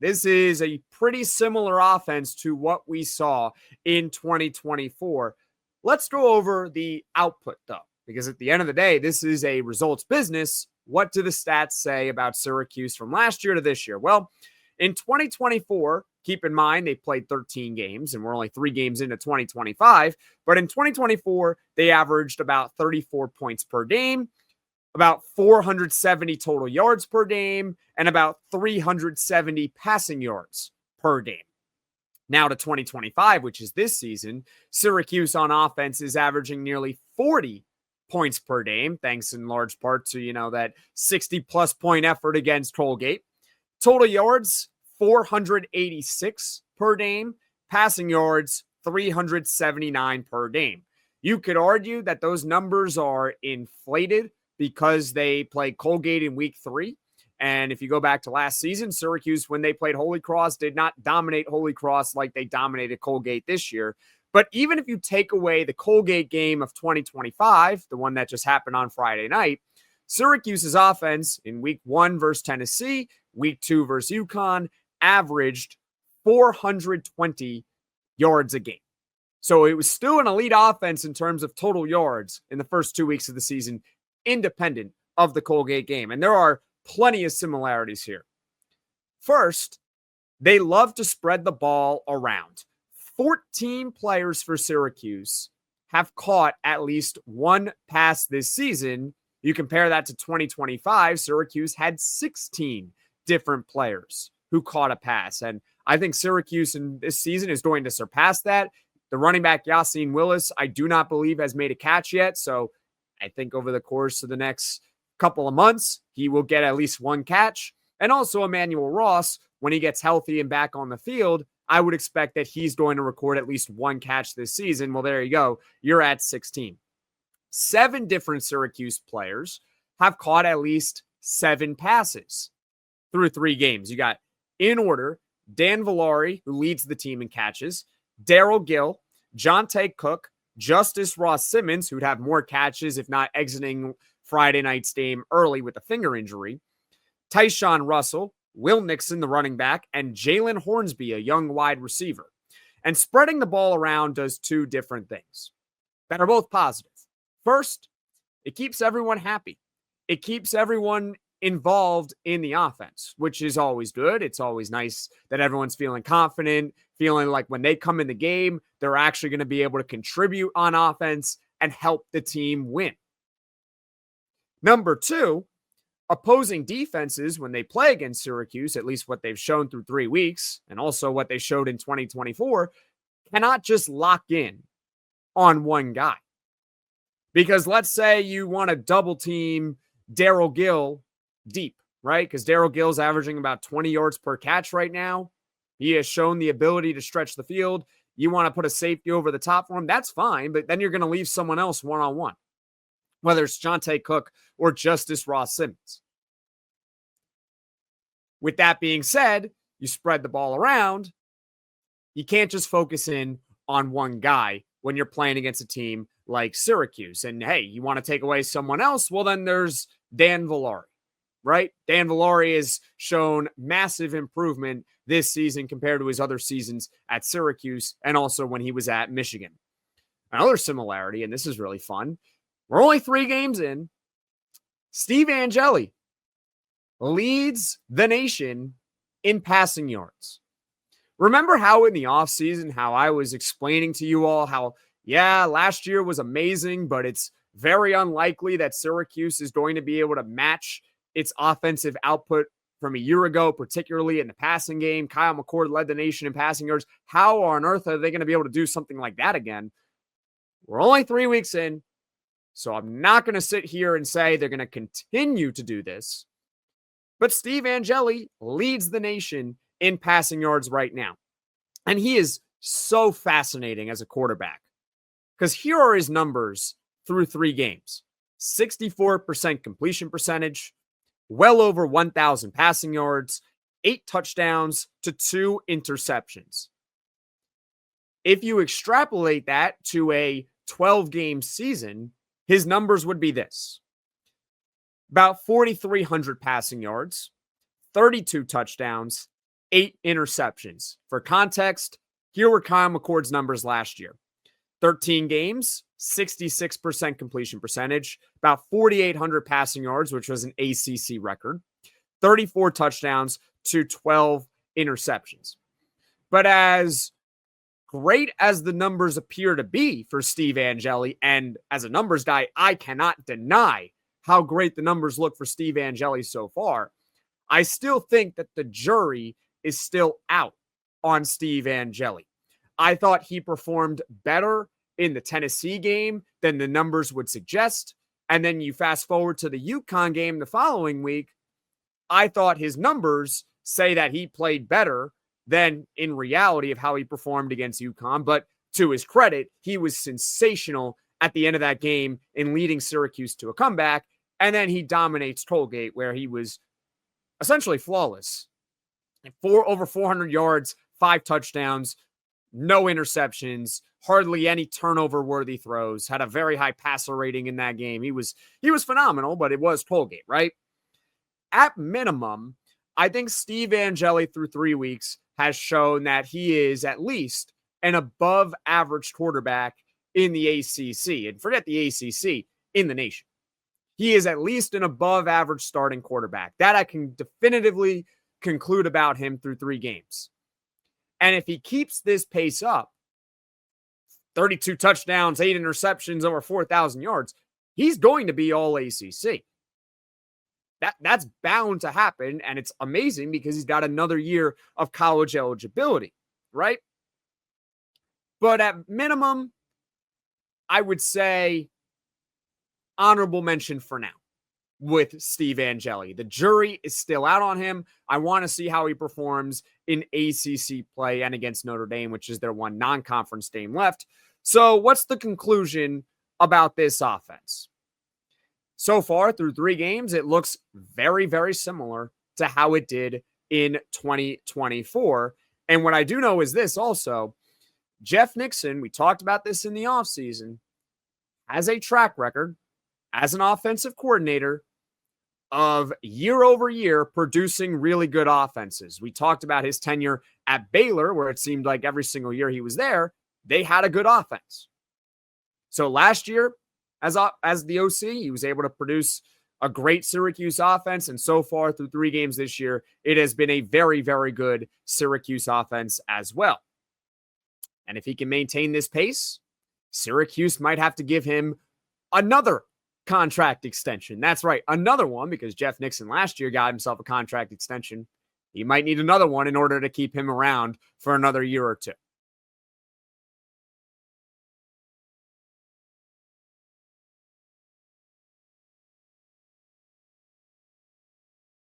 This is a pretty similar offense to what we saw in 2024. Let's go over the output, though, because at the end of the day, this is a results business. What do the stats say about Syracuse from last year to this year? Well, in 2024, keep in mind they played 13 games and we're only 3 games into 2025. But in 2024, they averaged about 34 points per game, about 470 total yards per game, and about 370 passing yards per game. Now to 2025, which is this season, Syracuse on offense is averaging nearly 40 points per game, thanks in large part to, that 60-plus point effort against Colgate. Total yards, 486 per game. Passing yards, 379 per game. You could argue that those numbers are inflated because they played Colgate in week 3. And if you go back to last season, Syracuse, when they played Holy Cross, did not dominate Holy Cross like they dominated Colgate this year. But even if you take away the Colgate game of 2025, the one that just happened on Friday night, Syracuse's offense in week 1 versus Tennessee, week 2 versus UConn, averaged 420 yards a game. So it was still an elite offense in terms of total yards in the first 2 weeks of the season, independent of the Colgate game. And there are plenty of similarities here. First, they love to spread the ball around. 14 players for Syracuse have caught at least one pass this season. You compare that to 2025, Syracuse had 16 different players who caught a pass. And I think Syracuse in this season is going to surpass that. The running back, Yassine Willis, I do not believe has made a catch yet. So I think over the course of the next couple of months, he will get at least one catch. And also Emmanuel Ross, when he gets healthy and back on the field, I would expect that he's going to record at least one catch this season. Well, there you go. You're at 16. 7 different Syracuse players have caught at least 7 passes through 3 games. You got, in order, Dan Villari, who leads the team in catches, Daryl Gill, Jonte Cook, Justice Ross Simmons, who'd have more catches if not exiting Friday night's game early with a finger injury, Tyshawn Russell, Will Nixon, the running back, and Jalen Hornsby, a young wide receiver. And spreading the ball around does 2 different things that are both positive. First, it keeps everyone happy. It keeps everyone involved in the offense, which is always good. It's always nice that everyone's feeling confident, feeling like when they come in the game, they're actually going to be able to contribute on offense and help the team win. Number 2, opposing defenses, when they play against Syracuse, at least what they've shown through 3 weeks, and also what they showed in 2024, cannot just lock in on one guy. Because let's say you want to double team Daryl Gill deep, right? Because Daryl Gill's averaging about 20 yards per catch right now. He has shown the ability to stretch the field. You want to put a safety over the top for him, that's fine, but then you're going to leave someone else one-on-one, whether it's Jonte Cook or Justice Ross Simmons. With that being said, you spread the ball around. You can't just focus in on one guy when you're playing against a team like Syracuse. And hey, you want to take away someone else? Well, then there's Dan Villari, right? Dan Villari has shown massive improvement this season compared to his other seasons at Syracuse and also when he was at Michigan. Another similarity, and this is really fun, we're only 3 games in. Steve Angeli leads the nation in passing yards. Remember how in the offseason, how I was explaining to you all how, yeah, last year was amazing, but it's very unlikely that Syracuse is going to be able to match its offensive output from a year ago, particularly in the passing game. Kyle McCord led the nation in passing yards. How on earth are they going to be able to do something like that again? We're only 3 weeks in, so I'm not going to sit here and say they're going to continue to do this. But Steve Angeli leads the nation in passing yards right now. And he is so fascinating as a quarterback because here are his numbers through 3 games. 64% completion percentage, well over 1,000 passing yards, 8 touchdowns to 2 interceptions. If you extrapolate that to a 12-game season, his numbers would be this. About 4,300 passing yards, 32 touchdowns, 8 interceptions. For context, here were Kyle McCord's numbers last year. 13 games, 66% completion percentage, about 4,800 passing yards, which was an ACC record, 34 touchdowns to 12 interceptions. But as great as the numbers appear to be for Steve Angeli, and as a numbers guy, I cannot deny how great the numbers look for Steve Angeli so far, I still think that the jury is still out on Steve Angeli. I thought he performed better in the Tennessee game than the numbers would suggest. And then you fast forward to the UConn game the following week. I thought his numbers say that he played better than in reality of how he performed against UConn. But to his credit, he was sensational at the end of that game in leading Syracuse to a comeback. And then he dominates Tollgate, where he was essentially flawless. Over 400 yards, 5 touchdowns, no interceptions, hardly any turnover-worthy throws, had a very high passer rating in that game. He was phenomenal, but it was Tollgate, right? At minimum, I think Steve Angeli through 3 weeks has shown that he is at least an above-average quarterback in the ACC. And forget the ACC, in the nation. He is at least an above-average starting quarterback. That I can definitively conclude about him through 3 games. And if he keeps this pace up, 32 touchdowns, 8 interceptions, over 4,000 yards, he's going to be all ACC. That's bound to happen, and it's amazing because he's got another year of college eligibility, right? But at minimum, I would say honorable mention for now with Steve Angeli. The jury is still out on him. I want to see how he performs in ACC play and against Notre Dame, which is their one non-conference game left. So what's the conclusion about this offense? So far, through 3 games, it looks very, very similar to how it did in 2024. And what I do know is this also, Jeff Nixon, we talked about this in the offseason, has a track record as an offensive coordinator of year over year producing really good offenses. We talked about his tenure at Baylor, where it seemed like every single year he was there, they had a good offense. So last year, as the OC, he was able to produce a great Syracuse offense. And so far through 3 games this year, it has been a very, very good Syracuse offense as well. And if he can maintain this pace, Syracuse might have to give him another contract extension. That's right, another one, because Jeff Nixon last year got himself a contract extension. He might need another one in order to keep him around for another year or 2.